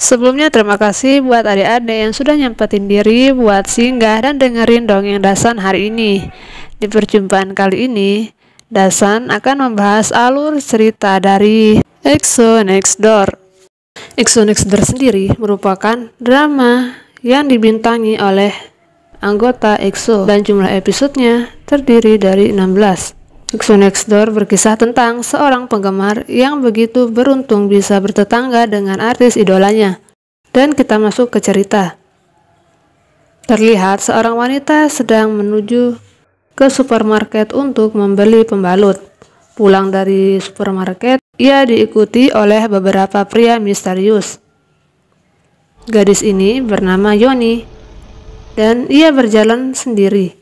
Sebelumnya terima kasih buat adik-adik yang sudah nyempetin diri buat singgah dan dengerin dongeng Dasan hari ini. Di perjumpaan kali ini, Dasan akan membahas alur cerita dari EXO Next Door. EXO Next Door sendiri merupakan drama yang dibintangi oleh anggota EXO dan jumlah episodenya terdiri dari 16. EXO Next Door berkisah tentang seorang penggemar yang begitu beruntung bisa bertetangga dengan artis idolanya. Dan kita masuk ke cerita. Terlihat seorang wanita sedang menuju ke supermarket untuk membeli pembalut. Pulang dari supermarket, ia diikuti oleh beberapa pria misterius. Gadis ini bernama Yoni, dan ia berjalan sendiri.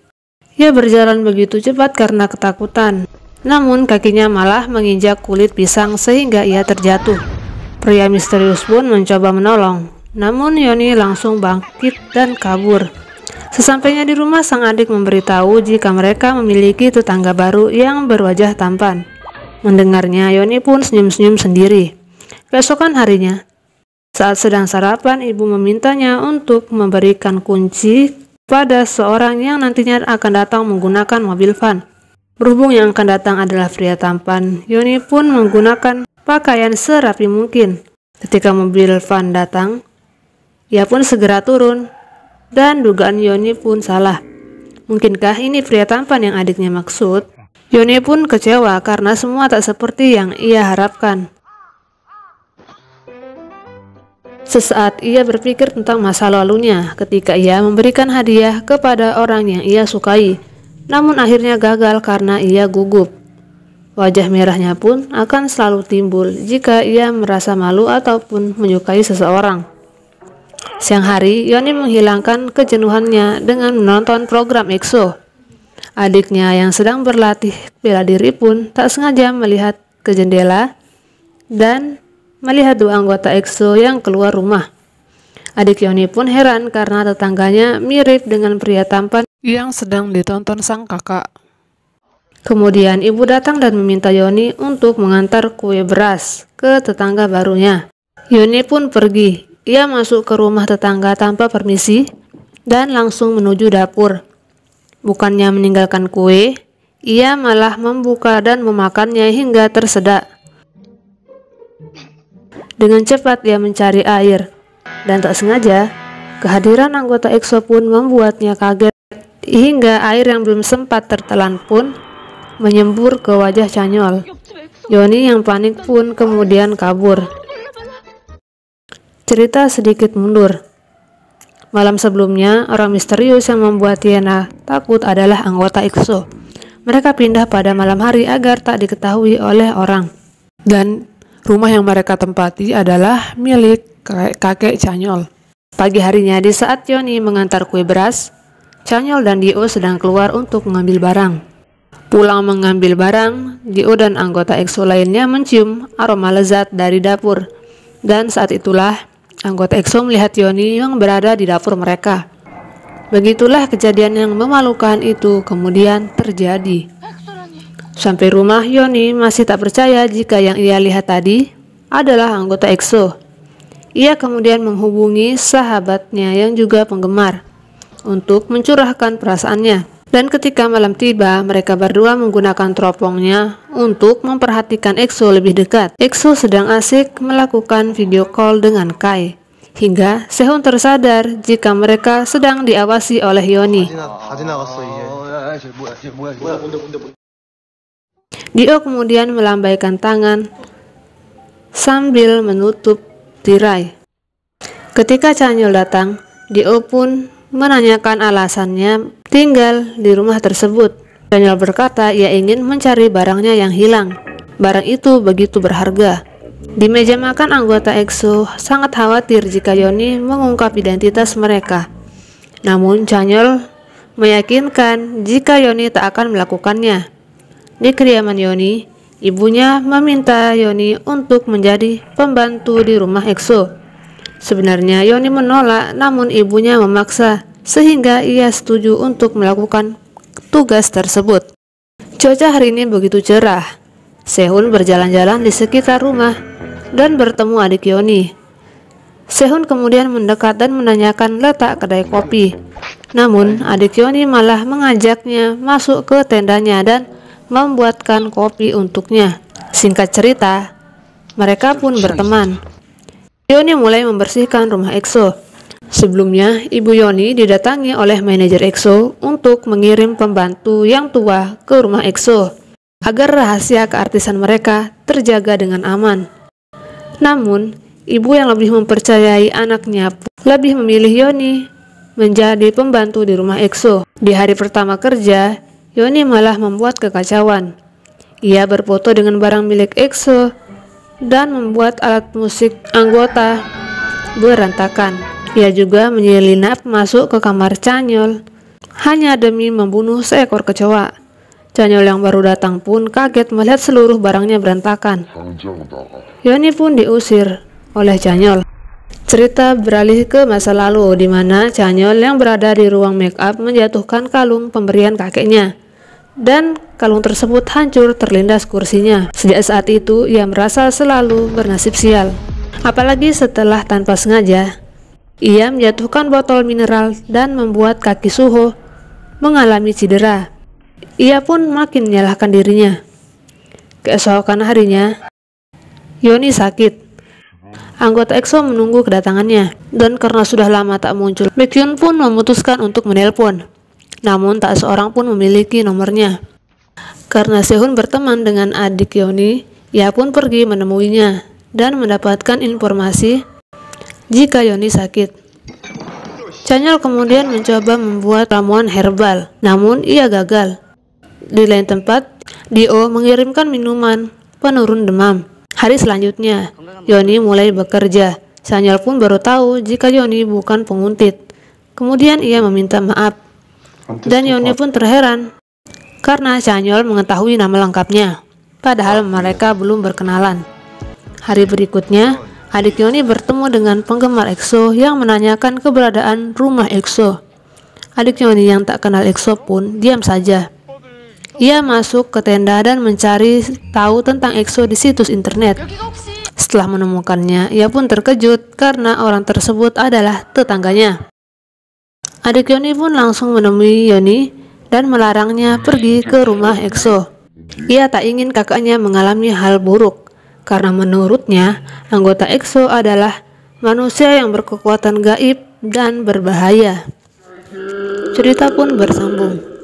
Ia berjalan begitu cepat karena ketakutan, namun kakinya malah menginjak kulit pisang sehingga ia terjatuh. Pria misterius pun mencoba menolong, namun Yoni langsung bangkit dan kabur. Sesampainya di rumah, sang adik memberitahu jika mereka memiliki tetangga baru yang berwajah tampan. Mendengarnya, Yoni pun senyum-senyum sendiri. Keesokan harinya, saat sedang sarapan, ibu memintanya untuk memberikan kunci pada seorang yang nantinya akan datang menggunakan mobil van. Berhubung yang akan datang adalah pria tampan, Yoni pun menggunakan pakaian serapi mungkin. Ketika mobil van datang, ia pun segera turun, dan dugaan Yoni pun salah. Mungkinkah ini pria tampan yang adiknya maksud? Yoni pun kecewa karena semua tak seperti yang ia harapkan. Sesaat ia berpikir tentang masa lalunya ketika ia memberikan hadiah kepada orang yang ia sukai, namun akhirnya gagal karena ia gugup. Wajah merahnya pun akan selalu timbul jika ia merasa malu ataupun menyukai seseorang. Siang hari, Yoni menghilangkan kejenuhannya dengan menonton program EXO. Adiknya yang sedang berlatih bela diri pun tak sengaja melihat ke jendela dan melihat dua anggota EXO yang keluar rumah. Adik Yoni pun heran karena tetangganya mirip dengan pria tampan yang sedang ditonton sang kakak. Kemudian ibu datang dan meminta Yoni untuk mengantar kue beras ke tetangga barunya. Yoni pun pergi. Ia masuk ke rumah tetangga tanpa permisi dan langsung menuju dapur. Bukannya meninggalkan kue, ia malah membuka dan memakannya hingga tersedak. Dengan cepat ia mencari air, dan tak sengaja, kehadiran anggota EXO pun membuatnya kaget, hingga air yang belum sempat tertelan pun menyembur ke wajah Chanyol. Yoni yang panik pun kemudian kabur. Cerita sedikit mundur. Malam sebelumnya, orang misterius yang membuat Yena takut adalah anggota EXO. Mereka pindah pada malam hari agar tak diketahui oleh orang. Dan rumah yang mereka tempati adalah milik kakek Chanyol. Pagi harinya, di saat Yoni mengantar kue beras, Chanyol dan Dio sedang keluar untuk mengambil barang. Pulang mengambil barang, Dio dan anggota EXO lainnya mencium aroma lezat dari dapur. Dan saat itulah, anggota EXO melihat Yoni yang berada di dapur mereka. Begitulah kejadian yang memalukan itu kemudian terjadi. Sampai rumah, Yoni masih tak percaya jika yang ia lihat tadi adalah anggota EXO. Ia kemudian menghubungi sahabatnya yang juga penggemar untuk mencurahkan perasaannya. Dan ketika malam tiba, mereka berdua menggunakan teropongnya untuk memperhatikan EXO lebih dekat. EXO sedang asik melakukan video call dengan Kai, hingga Sehun tersadar jika mereka sedang diawasi oleh Yoni. Dio kemudian melambaikan tangan sambil menutup tirai. Ketika Chanyol datang, Dio pun menanyakan alasannya tinggal di rumah tersebut. Chanyol berkata ia ingin mencari barangnya yang hilang. Barang itu begitu berharga. Di meja makan, anggota EXO sangat khawatir jika Yoni mengungkap identitas mereka. Namun Chanyol meyakinkan jika Yoni tak akan melakukannya. Di kediaman Yoni, ibunya meminta Yoni untuk menjadi pembantu di rumah EXO. Sebenarnya Yoni menolak, namun ibunya memaksa sehingga ia setuju untuk melakukan tugas tersebut. Cuaca hari ini begitu cerah. Sehun berjalan-jalan di sekitar rumah dan bertemu adik Yoni. Sehun kemudian mendekat dan menanyakan letak kedai kopi. Namun, adik Yoni malah mengajaknya masuk ke tendanya dan membuatkan kopi untuknya. Singkat cerita, mereka pun berteman. Yoni mulai membersihkan rumah EXO. Sebelumnya, Ibu Yoni didatangi oleh manajer EXO untuk mengirim pembantu yang tua ke rumah EXO agar rahasia keartisan mereka terjaga dengan aman. Namun, ibu yang lebih mempercayai anaknya lebih memilih Yoni menjadi pembantu di rumah EXO. Di hari pertama kerja, Yoni malah membuat kekacauan. Ia berfoto dengan barang milik EXO dan membuat alat musik anggota berantakan. Ia juga menyelinap masuk ke kamar Chanyeol hanya demi membunuh seekor kecoa. Chanyeol yang baru datang pun kaget melihat seluruh barangnya berantakan. Yoni pun diusir oleh Chanyeol. Cerita beralih ke masa lalu di mana Chanyeol yang berada di ruang make up menjatuhkan kalung pemberian kakeknya. Dan kalung tersebut hancur terlindas kursinya. Sejak saat itu ia merasa selalu bernasib sial. Apalagi setelah tanpa sengaja ia menjatuhkan botol mineral dan membuat kaki Suho mengalami cedera. Ia pun makin menyalahkan dirinya. Keesokan harinya, Yoni sakit. Anggota EXO menunggu kedatangannya, dan karena sudah lama tak muncul, Baekhyun pun memutuskan untuk menelpon. Namun tak seorang pun memiliki nomornya. Karena Sehun berteman dengan adik Yoni, ia pun pergi menemuinya dan mendapatkan informasi jika Yoni sakit. Chanyeol kemudian mencoba membuat ramuan herbal, namun ia gagal. Di lain tempat, Dio mengirimkan minuman penurun demam. Hari selanjutnya, Yoni mulai bekerja. Chanyeol pun baru tahu jika Yoni bukan penguntit. Kemudian ia meminta maaf. Dan Yoni pun terheran karena Chanyeol mengetahui nama lengkapnya, padahal mereka belum berkenalan. Hari berikutnya, adik Yoni bertemu dengan penggemar EXO yang menanyakan keberadaan rumah EXO. Adik Yoni yang tak kenal EXO pun diam saja. Ia masuk ke tenda dan mencari tahu tentang EXO di situs internet. Setelah menemukannya, ia pun terkejut karena orang tersebut adalah tetangganya. Adik Yoni pun langsung menemui Yoni dan melarangnya pergi ke rumah EXO. Ia tak ingin kakaknya mengalami hal buruk, karena menurutnya anggota EXO adalah manusia yang berkekuatan gaib dan berbahaya. Cerita pun bersambung.